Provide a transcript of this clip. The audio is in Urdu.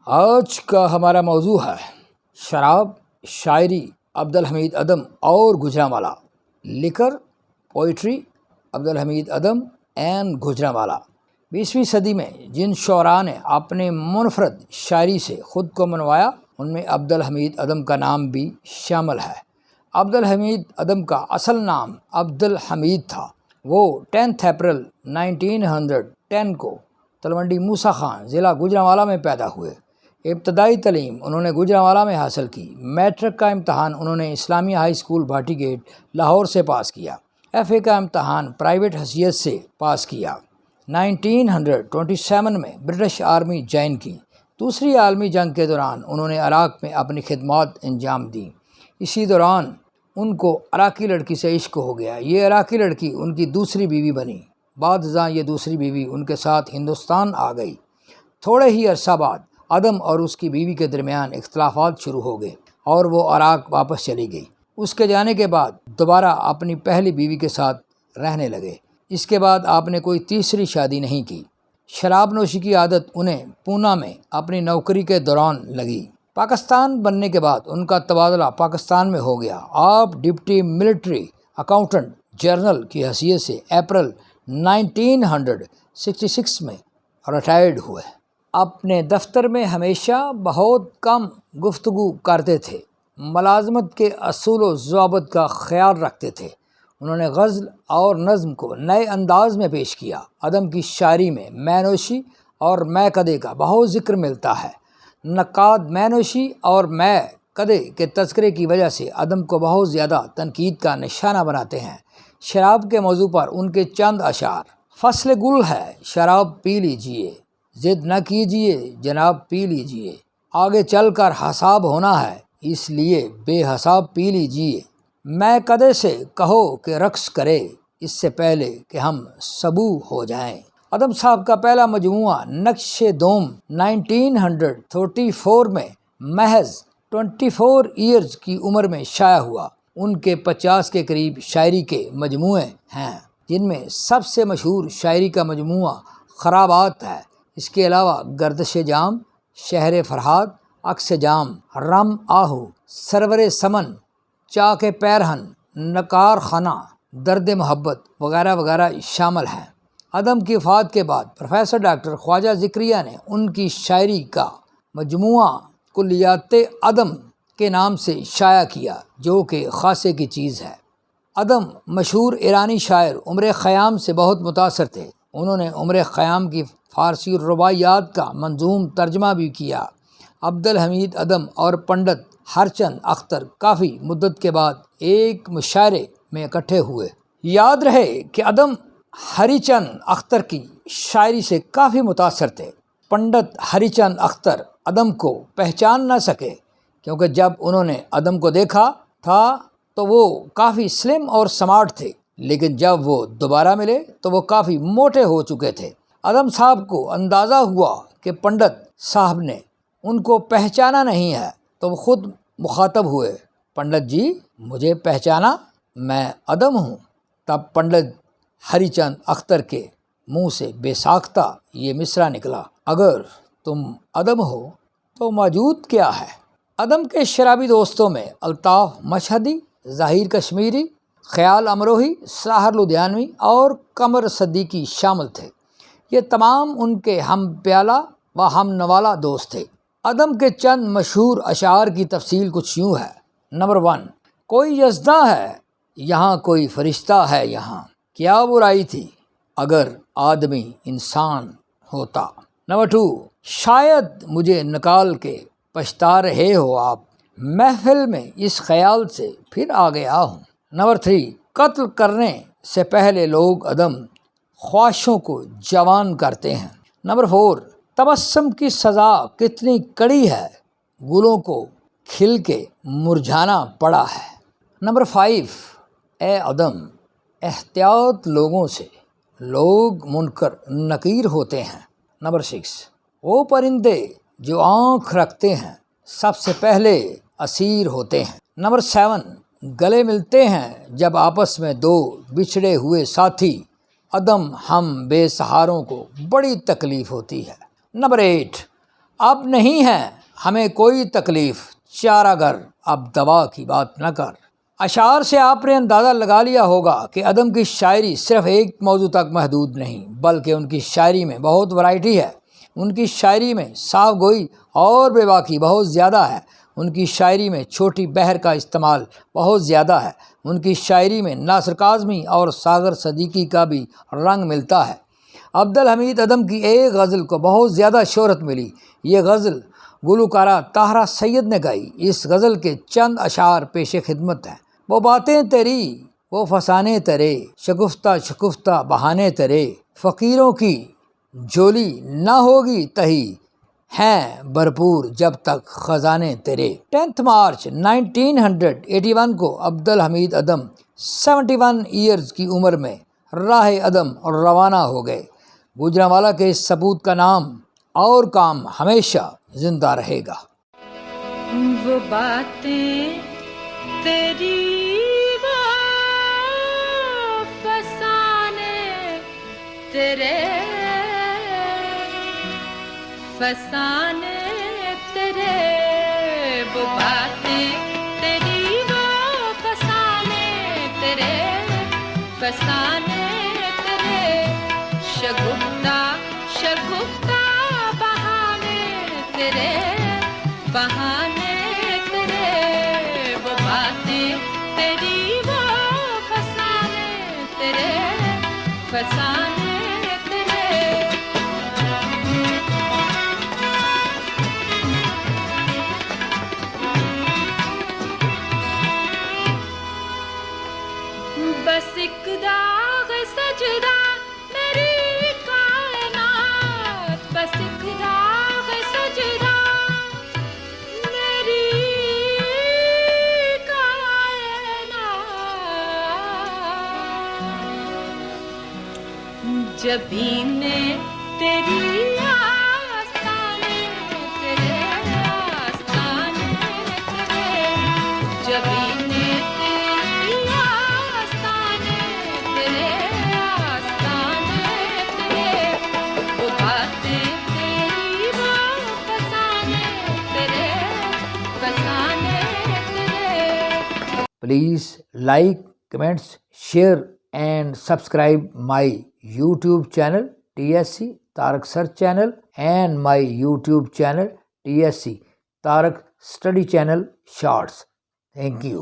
آج کا ہمارا موضوع ہے شراب، شاعری عبدالحمید ادم اور گوجرانوالا، لکر پوئٹری عبدالحمید ادم اینڈ گوجرانوالا۔ 20ویں صدی میں جن شعراء نے اپنے منفرد شاعری سے خود کو منوایا ان میں عبدالحمید ادم کا نام بھی شامل ہے۔ عبدالحمید ادم کا اصل نام عبدالحمید تھا۔ وہ 10 اپریل 1910 کو تلونڈی موسیٰ خان ضلع گوجرانوالا میں پیدا ہوئے۔ ابتدائی تعلیم انہوں نے گوجرانوالا میں حاصل کی۔ میٹرک کا امتحان انہوں نے Islamia high school Bhati Gate Lahore سے پاس کیا۔ ایف اے کا امتحان پرائیویٹ حیثیت سے پاس کیا۔ 1927 میں برٹش آرمی جوائن کی۔ دوسری عالمی جنگ کے دوران انہوں نے عراق میں اپنی خدمات انجام دیں۔ اسی دوران ان کو عراقی لڑکی سے عشق ہو گیا۔ یہ عراقی لڑکی ان کی دوسری بیوی بنی۔ بعد ازاں یہ دوسری بیوی ان کے ساتھ ہندوستان آ گئی۔ تھوڑے ہی عرصہ بعد ادم اور اس کی بیوی کے درمیان اختلافات شروع ہو گئے اور وہ عراق واپس چلی گئی۔ اس کے جانے کے بعد دوبارہ اپنی پہلی بیوی کے ساتھ رہنے لگے۔ اس کے بعد آپ نے کوئی تیسری شادی نہیں کی۔ شراب نوشی کی عادت انہیں پونا میں اپنی نوکری کے دوران لگی۔ پاکستان بننے کے بعد ان کا تبادلہ پاکستان میں ہو گیا۔ آپ ڈپٹی ملٹری اکاؤنٹنٹ جنرل کی حیثیت سے اپریل 1966 میں ریٹائرڈ ہوئے۔ اپنے دفتر میں ہمیشہ بہت کم گفتگو کرتے تھے۔ ملازمت کے اصول و ضوابط کا خیال رکھتے تھے۔ انہوں نے غزل اور نظم کو نئے انداز میں پیش کیا۔ ادم کی شاعری میں مے نوشی اور مے کدے کا بہت ذکر ملتا ہے۔ نقاد مے نوشی اور مے کدے کے تذکرے کی وجہ سے ادم کو بہت زیادہ تنقید کا نشانہ بناتے ہیں۔ شراب کے موضوع پر ان کے چند اشعار: فصل گل ہے شراب پی لیجئے، ضد نہ کیجئے جناب پی لیجئے، آگے چل کر حساب ہونا ہے اس لیے بے حساب پی لیجئے، میں کدے سے کہو کہ رقص کرے اس سے پہلے کہ ہم سبو ہو جائیں۔ ادم صاحب کا پہلا مجموعہ نقش دوم 1934 میں محض 24 ایئرز کی عمر میں شائع ہوا۔ ان کے 50 کے قریب شاعری کے مجموعے ہیں، جن میں سب سے مشہور شاعری کا مجموعہ خرابات ہے۔ اس کے علاوہ گردش جام، شہر فرہاد، عکس جام، رم آہو، سرور سمن، چاک پیرہن، نکار خانہ، درد محبت وغیرہ وغیرہ شامل ہیں۔ ادم کی وفات کے بعد پروفیسر ڈاکٹر خواجہ ذکریہ نے ان کی شاعری کا مجموعہ کلیات ادم کے نام سے شائع کیا، جو کہ خاصے کی چیز ہے۔ ادم مشہور ایرانی شاعر عمر خیام سے بہت متاثر تھے۔ انہوں نے عمر خیام کی فارسی رباعیات کا منظوم ترجمہ بھی کیا۔ عبدالحمید ادم اور پنڈت ہرچند اختر کافی مدت کے بعد ایک مشاعرے میں اکٹھے ہوئے۔ یاد رہے کہ ادم ہری چند اختر کی شاعری سے کافی متاثر تھے۔ پنڈت ہری چند اختر ادم کو پہچان نہ سکے کیونکہ جب انہوں نے ادم کو دیکھا تھا تو وہ کافی سلم اور سمارٹ تھے، لیکن جب وہ دوبارہ ملے تو وہ کافی موٹے ہو چکے تھے۔ ادم صاحب کو اندازہ ہوا کہ پنڈت صاحب نے ان کو پہچانا نہیں ہے تو وہ خود مخاطب ہوئے، پنڈت جی مجھے پہچانا، میں ادم ہوں۔ تب پنڈت ہری چند اختر کے منہ سے بے ساختہ یہ مصرع نکلا: اگر تم ادم ہو تو موجود کیا ہے؟ ادم کے شرابی دوستوں میں الطاف مشہدی، ظاہر کشمیری، خیال امروہی، ساحر لدھیانوی اور قمر صدیقی شامل تھے۔ یہ تمام ان کے ہم پیالہ و ہم نوالہ دوست تھے۔ ادم کے چند مشہور اشعار کی تفصیل کچھ یوں ہے: نمبر 1، کوئی یزداں ہے یہاں، کوئی فرشتہ ہے یہاں، کیا برائی تھی اگر آدمی انسان ہوتا۔ نمبر 2، شاید مجھے نکال کے پچھتا رہے ہو آپ، محفل میں اس خیال سے پھر آ گیا ہوں۔ نمبر 3، قتل کرنے سے پہلے لوگ ادم خواہشوں کو جوان کرتے ہیں۔ نمبر 4، تبسم کی سزا کتنی کڑی ہے، گلوں کو کھل کے مرجھانا پڑا ہے۔ نمبر 5، اے ادم احتیاط لوگوں سے، لوگ منکر نکیر ہوتے ہیں۔ نمبر 6، وہ پرندے جو آنکھ رکھتے ہیں سب سے پہلے اسیر ہوتے ہیں۔ نمبر 7، گلے ملتے ہیں جب آپس میں دو بچھڑے ہوئے ساتھی، ادم ہم بے سہاروں کو بڑی تکلیف ہوتی ہے۔ نمبر 8، اب نہیں ہے ہمیں کوئی تکلیف چارہ گر، اب دوا کی بات نہ کر۔ اشعار سے آپ نے اندازہ لگا لیا ہوگا کہ عدم کی شاعری صرف ایک موضوع تک محدود نہیں، بلکہ ان کی شاعری میں بہت ورائٹی ہے۔ ان کی شاعری میں صاف گوئی اور بے باکی بہت زیادہ ہے۔ ان کی شاعری میں چھوٹی بحر کا استعمال بہت زیادہ ہے۔ ان کی شاعری میں ناصر کاظمی اور ساغر صدیقی کا بھی رنگ ملتا ہے۔ عبدالحمید ادم کی ایک غزل کو بہت زیادہ شہرت ملی۔ یہ غزل گلوکارہ طاہرہ سید نے گائی۔ اس غزل کے چند اشعار پیش خدمت ہیں۔ وہ باتیں تیری، وہ فسانے تیرے، شگفتہ شگفتہ بہانے تیرے، فقیروں کی جھولی نہ ہوگی تہی، ہیں بھرپور جب تک خزانے تیرے۔ 10 مارچ 1981 کو عبدالحمید ادم 71 ایئرز کی عمر میں راہ عدم روانہ ہو گئے۔ گوجرانوالا کے اس سپوت کا نام اور کام ہمیشہ زندہ رہے گا۔ وہ باتیں تیری، وہ فسانے تیرے، فسانے تیرے، وہ باتیں تیری، وہ فسانے تیرے، فسانے تیرے، شگفتہ شگفتہ بہانے تیرے، بہانے تیرے، وہ باتیں تیری، وہ فسانے تیرے، فسانے تیرے۔ بس ایک داغ سجدہ میری کائنات، بس ایک داغ سجدہ میری کائنات، جبین تیری آستانے تیرے، آستانے تیرے، جبین تیری آستانے تیرے، آستانے تیرے، وہ باتیں تیری، وہ فسانے تیرے، فسانے تیرے۔ Please like, comments, share and subscribe my YouTube channel TSC Tarak Search Channel and my YouTube channel TSC Tarak Study Channel Shorts. Thank you.